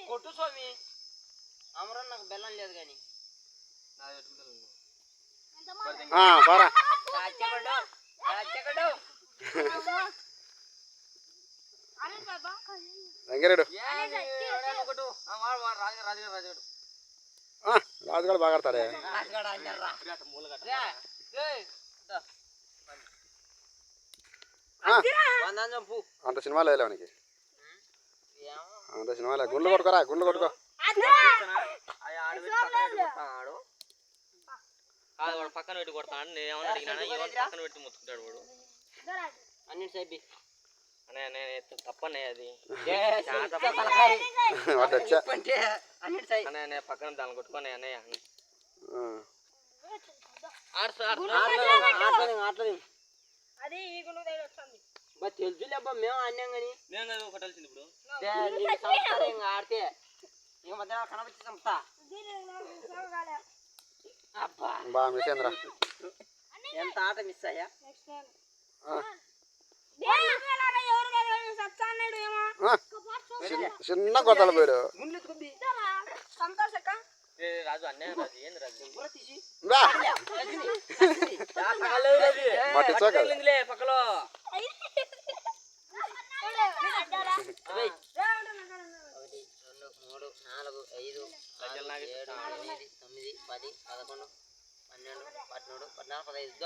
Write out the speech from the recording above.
కొట్టు స్వామి అమరన్ నాకు బెల్లం లేదు కానీ రాజుగాడు బాగా ఆడతాడే అంత సినిమాలు వేయలే వానికి అంత సినిమాలే గుండ్లు కొట్టుకోరా గుండ్లు కొట్టుకో వాడు పక్కన పెట్టి కొడతాడు నేను ఏమన్నా అడిగినా పక్కన పెట్టి ముట్టుకుంటాడు వాడు అన్ని సైబి అనే తప్పనే అది పక్కన దాన్ని కొట్టుకొని అన్నయ్య తెలుసులే అబ్బా మేము అన్నాం కానీ మేము కొట్టాల్సింది ఇప్పుడు ఇంకా ఆడితే ఇక మధ్య కనబట్టి సంస్థ బా మిసేంద్ర ఎంత ఆట మిస్ అయ్యా చిన్న కొత్తలు పోయాడు రాజు అన్నయ్య రాజు ఏంది రాజు పక్కలో 3, 4, 5, 6, 7, 8, 9, 10, 11, 12, 13, 14, 15